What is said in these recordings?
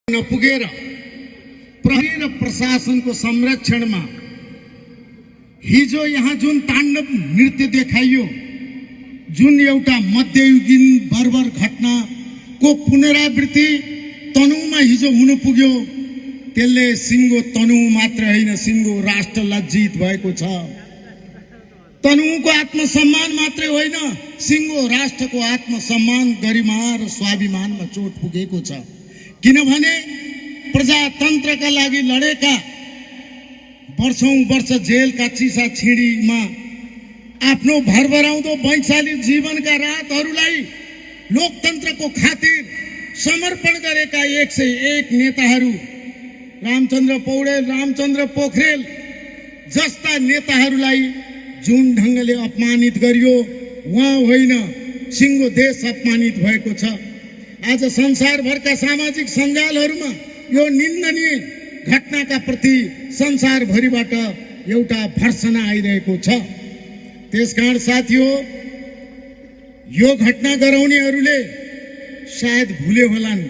नपुगेर प्रहरी र प्रशासनको संरक्षणमा हिजो यहाँ जुन ताण्डव नृत्य देखाइयो, जुन एउटा मध्ययुगीन बर्बर घटनाको पुनरावृत्ति तनहुमा हिजो हुन पुग्यो, त्यसले सिङ्गो तनहु मात्र होइन, सिङ्गो राष्ट्र लज्जित भएको छ। तनहुको आत्मसम्मान मात्रै होइन, सिङ्गो राष्ट्रको आत्मसम्मान, गरिमा र स्वाभिमानमा चोट पुगेको छ। किनभने प्रजातन्त्रका लागि लडेका, वर्षौं वर्ष जेलका चिसा छिडीमा आफ्नो भरभराउँदो वैशाली जीवनका रातहरूलाई लोकतन्त्रको खातिर समर्पण गरेका 101 नेताहरू, रामचन्द्र पौडेल, रामचन्द्र पोखरेल जस्ता नेताहरूलाई जुन ढङ्गले अपमानित गरियो, उहाँ होइन, सिङ्गो देश अपमानित भएको छ। आज संसारभरका सामाजिक सञ्जालहरूमा यो निन्दनीय घटनाका प्रति संसारभरिबाट एउटा भर्सना आइरहेको छ। त्यसकारण साथीहो, यो घटना गराउनेहरूले सायद भुले होलान्,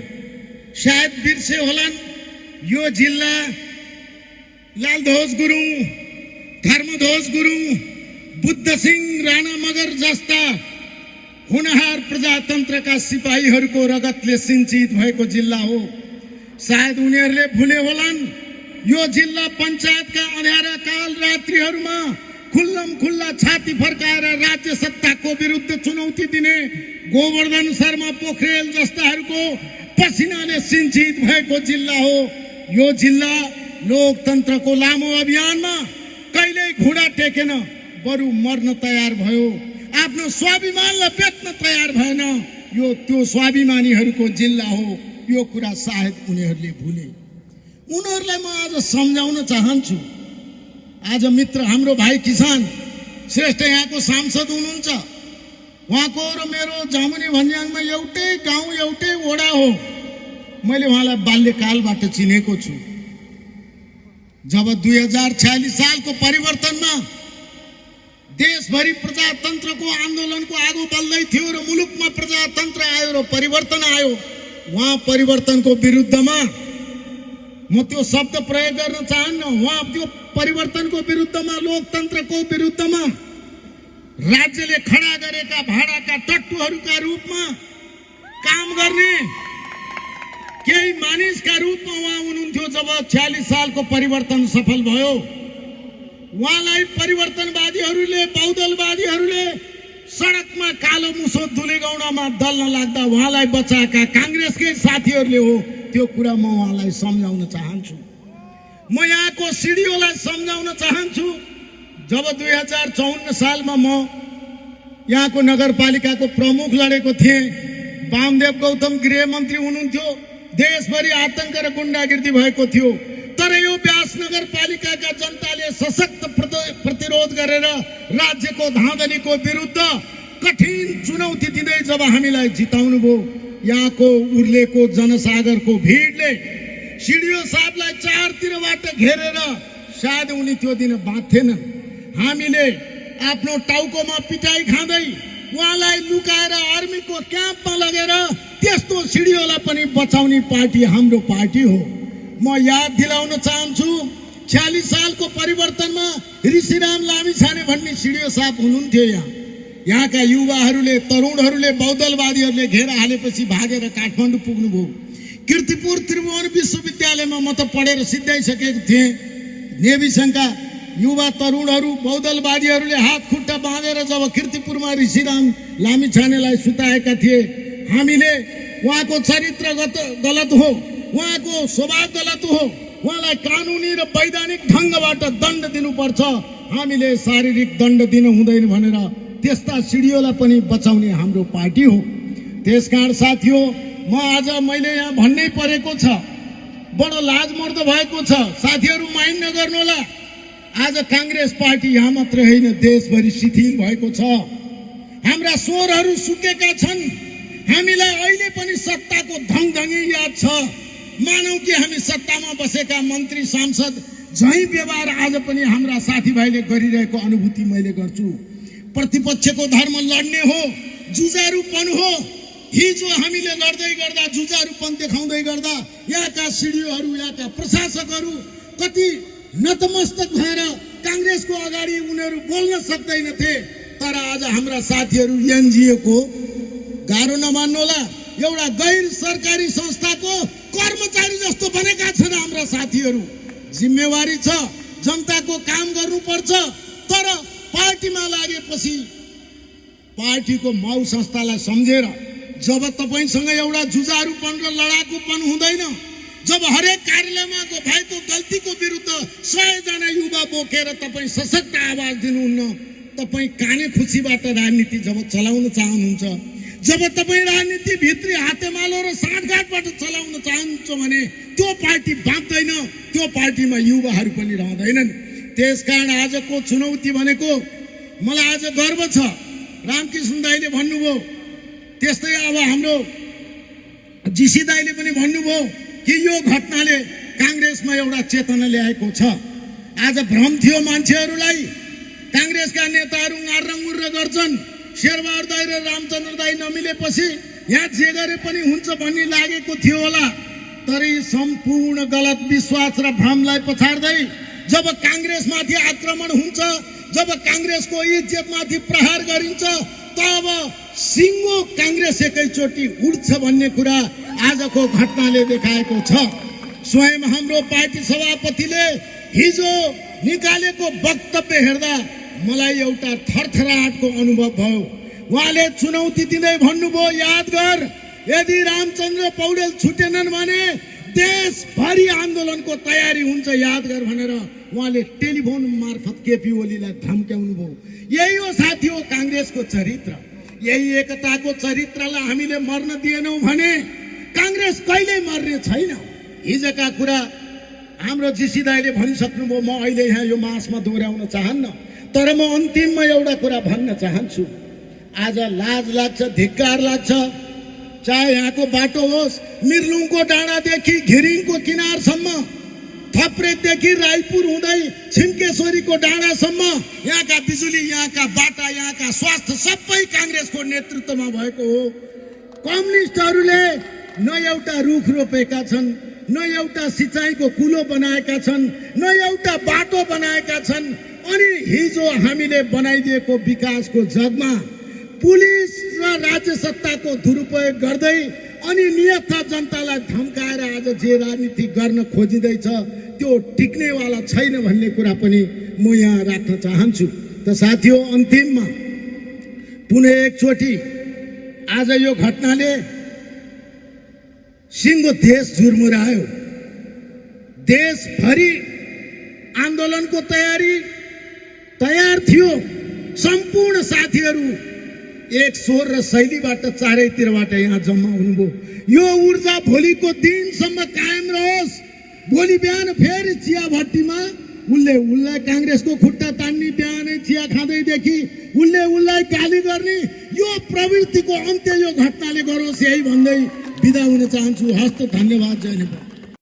सायद बिर्से होलान्। यो जिल्ला लालध्वज गुरुङ, धर्मध्वज गुरुङ, बुद्धसिंह राणा मगर जस्ता होनहार प्रजातन्त्रका सिपाहीहरूको रगतले सिञ्चित भएको जिल्ला हो। सायद उनीहरूले भुले होलान्, यो जिल्ला पञ्चायतका अँध्यारा काल रात्रिहरूमा खुल्लम खुल्ला छाती फर्काएर राज्य सत्ताको विरुद्ध चुनौती दिने गोवर्धन शर्मा पोखरेल जस्ताहरूको पसिनाले सिञ्चित भएको जिल्ला हो। यो जिल्ला लोकतन्त्रको लामो अभियानमा कहिल्यै घुँडा टेकेन, बरु मर्न तयार भयो, आफ्नो स्वाभिमानलाई बेच्न तयार भएन। यो त्यो स्वाभिमानीहरूको जिल्ला हो। यो कुरा सायद उनीहरूले भुले। उनीहरूलाई म आज सम्झाउन चाहन्छु। आज मित्र हाम्रो भाइ किसान श्रेष्ठ यहाँको सांसद हुनुहुन्छ। उहाँको र मेरो जामुनी भन्ज्याङमा एउटै गाउँ, एउटै वडा हो। मैले उहाँलाई बाल्यकालबाट चिनेको छु। जब 2046 सालको परिवर्तनमा देशभरि प्रजातन्त्रको आन्दोलनको आगो बल्दै थियो र मुलुकमा प्रजातन्त्र आयो र परिवर्तन आयो, उहाँ परिवर्तनको विरुद्धमा, म त्यो शब्द प्रयोग गर्न चाहन्न, उहाँ त्यो परिवर्तनको विरुद्धमा, लोकतन्त्रको विरुद्धमा राज्यले खडा गरेका भाडाका टट्टुहरूका रूपमा काम गर्ने केही मानिसका रूपमा उहाँ हुनुहुन्थ्यो। जब 46 सालको परिवर्तन सफल भयो, उहाँलाई परिवर्तनवादीहरूले, बौद्धलवादीहरूले सडकमा कालो मुसो धुलेगाउनमा दल्न लाग्दा उहाँलाई बचाएका काङ्ग्रेसकै साथीहरूले हो। त्यो कुरा म उहाँलाई सम्झाउन चाहन्छु। म यहाँको सिडिओलाई सम्झाउन चाहन्छु। जब 2054 सालमा म यहाँको नगरपालिकाको प्रमुख लडेको थिएँ, वामदेव गौतम गृहमन्त्री हुनुहुन्थ्यो। देशभरि आतंक र गुण्डागिर्दी भएको थियो, तर यो व्यास नगरपालिकाका जनताले सशक्त प्रतिरोध गरेर राज्यको धाँधलीको विरुद्ध कठिन चुनौती दिँदै जब हामीलाई जिताउनु भयो, यहाँको उर्लेको जनसागरको भिडले सिडिओ साहबलाई चारतिरबाट घेरेर, सायद उनी त्यो दिन बाँच्थेनन्। हामीले आफ्नो टाउकोमा पिटाई खाँदै उहाँलाई लुकाएर आर्मीको क्याम्पमा लगेर त्यस्तो सिडिओलाई पनि बचाउने पार्टी हाम्रो पार्टी हो। म याद दिलाउन चाहन्छु, 46 सालको परिवर्तनमा ऋषिराम लामिछाने भन्ने सिडिओ साहब हुनुहुन्थ्यो। यहाँका युवाहरूले, तरुणहरूले, बौद्धलवादीहरूले घेरा हालेपछि भागेर काठमाडौँ पुग्नुभयो। कीर्तिपुर त्रिभुवन विश्वविद्यालयमा म त पढेर सिद्धाइसकेको थिएँ। नेभी सङ्घका युवा तरुणहरू, बौद्धलवादीहरूले हात खुट्टा बाँधेर जब कीर्तिपुरमा ऋषिराम लामिछानेलाई सुताएका थिए, हामीले उहाँको चरित्र गलत हो, उहाँको स्वभाव गलत हो, उहाँलाई कानुनी र वैधानिक ढङ्गबाट दण्ड दिनुपर्छ, हामीले शारीरिक दण्ड दिनु हुँदैन भनेर त्यस्ता सिडिओलाई पनि बचाउने हाम्रो पार्टी हो। त्यसकारण साथीहो, मैले यहाँ भन्नै परेको छ, बडो लाजमर्दो भएको छ। साथीहरू माइन्ड नगर्नुहोला, आज काङ्ग्रेस पार्टी यहाँ मात्र होइन, देशभरि शिथिल भएको छ। हाम्रा स्वरहरू सुकेका छन्। हामीलाई अहिले पनि सत्ताको धङधङी याद छ। मानौ कि हामी सत्तामा बसेका मन्त्री सांसद झैँ व्यवहार आज पनि हाम्रा साथीभाइले गरिरहेको अनुभूति मैले गर्छु। प्रतिपक्षको धर्म लड्ने हो, जुझारूपन हो, हिजो हामीले लड्दै गर्दा जुझारूपन देखाउँदै गर्दा यहाँका सिडिओहरू यहाँका प्रशासकहरू कति नतमस्तक भएर काङ्ग्रेसको अगाडि उनीहरू बोल्न सक्दैनथे। तर आज हाम्रा साथीहरू एनजिओ को गाह्रो नमान्नुहोला एउटा गैर सरकारी संस्थाको कर्मचारी जस्तो बनेका छन् हाम्रा साथीहरू। जिम्मेवारी छ, जनताको काम गर्नुपर्छ। तर पार्टीमा लागेपछि पार्टीको माउ संस्थालाई सम्झेर जब तपाईसँग एउटा जुझारूपन र लडाकुपन हुँदैन, जब हरेक कार्यालयमा भएको गल्तीको विरुद्ध 100 जना युवा बोकेर तपाईँ सशक्त आवाज दिनुहुन्न, तपाईँ काने खुसीबाट राजनीति जब चलाउन चाहनुहुन्छ, जब तपाईँ राजनीति भित्री हातेमालो र साँठगाँठबाट चलाउन चाहनुहुन्छ भने त्यो पार्टी बाँच्दैन, त्यो पार्टीमा युवाहरू पनि रहँदैनन्। त्यसकारण आजको चुनौती भनेको मलाई आज गर्व छ। रामकृष्ण दाइले भन्नुभयो, त्यस्तै अब हाम्रो जीसी दाइले पनि भन्नुभयो कि यो घटनाले काङ्ग्रेसमा एउटा चेतना ल्याएको छ। आज भ्रम थियो मान्छेहरूलाई, काङ्ग्रेसका नेताहरू गार्रङ्गुर्र गर्छन्, शेरबहादुर दाइ र रामचन्द्र दाइ नमिलेपछि यहाँ जे गरे पनि हुन्छ भन्ने लागेको थियो होला। तर यी सम्पूर्ण गलत विश्वास र भ्रमलाई पछाड्दै जब काङ्ग्रेसमाथि आक्रमण हुन्छ, जब काङ्ग्रेसको इज्जतमाथि प्रहार गरिन्छ, तब सिङ्गो काङ्ग्रेस एकैचोटि उठ्छ भन्ने कुरा आजको घटनाले देखाएको छ। स्वयं हाम्रो पार्टी सभापतिले हिजो निकालेको वक्तव्य हेर्दा मलाई एउटा थरथराहटको अनुभव भयो। उहाँले चुनौती दिँदै भन्नुभयो, याद गर यदि रामचन्द्र पौडेल छुटेनन् भने देशभरि आन्दोलनको तयारी हुन्छ, याद गर भनेर उहाँले टेलिफोन मार्फत केपी ओलीलाई धम्क्याउनु भयो। यही हो साथी हो काङ्ग्रेसको चरित्र। यही एकताको चरित्रलाई हामीले मर्न दिएनौँ भने काङ्ग्रेस कहिल्यै मर्ने छैन। हिजोका कुरा हाम्रो जीसी दाइले भनिसक्नुभयो, म अहिले यहाँ यो मासमा दोहोऱ्याउन चाहन्न। तर म अन्तिममा एउटा कुरा भन्न चाहन्छु। आज लाज लाग्छ, धिक्कार लाग्छ, चाहे यहाँको बाटो होस्, मिर्लुङको डाँडादेखि घिरिङको किनारसम्म, थप्रेदेखि रायपुर हुँदै छिम्केश्वरीको डाँडासम्म, यहाँका बिजुली, यहाँका बाटा, यहाँका स्वास्थ्य सबै काङ्ग्रेसको नेतृत्वमा भएको हो। कम्युनिस्टहरूले न एउटा रुख रोपेका छन्, न एउटा सिँचाइको कुलो बनाएका छन्, न एउटा बाटो बनाएका छन्। अनि हिजो हामीले बनाइदिएको विकासको जगमा पुलिस र राज्य सत्ताको दुरुपयोग गर्दै अनि नियतका जनतालाई धम्काएर आज जे राजनीति गर्न खोजिँदैछ त्यो टिक्नेवाला छैन भन्ने कुरा पनि म यहाँ राख्न चाहन्छु। त साथीहो, अन्तिममा पुनः एकचोटि आज यो घटनाले सिङ्गो देश झुरमुरायो। देशभरि आन्दोलनको तयार थियो। सम्पूर्ण साथीहरू एक स्वर र शैलीबाट चारैतिरबाट यहाँ जम्मा हुनुभयो। यो ऊर्जा भोलिको दिनसम्म कायम रहोस्। भोलि बिहान फेरि चिया भट्टीमा उसलाई काङ्ग्रेसको खुट्टा तान्ने, बिहानै चिया खाँदैदेखि उसलाई गाली गर्ने, यो प्रवृत्तिको अन्त्य यो घटनाले गरोस्, यही भन्दै बिदा हुन चाहन्छु। हस्त, धन्यवाद, जय नेपाल।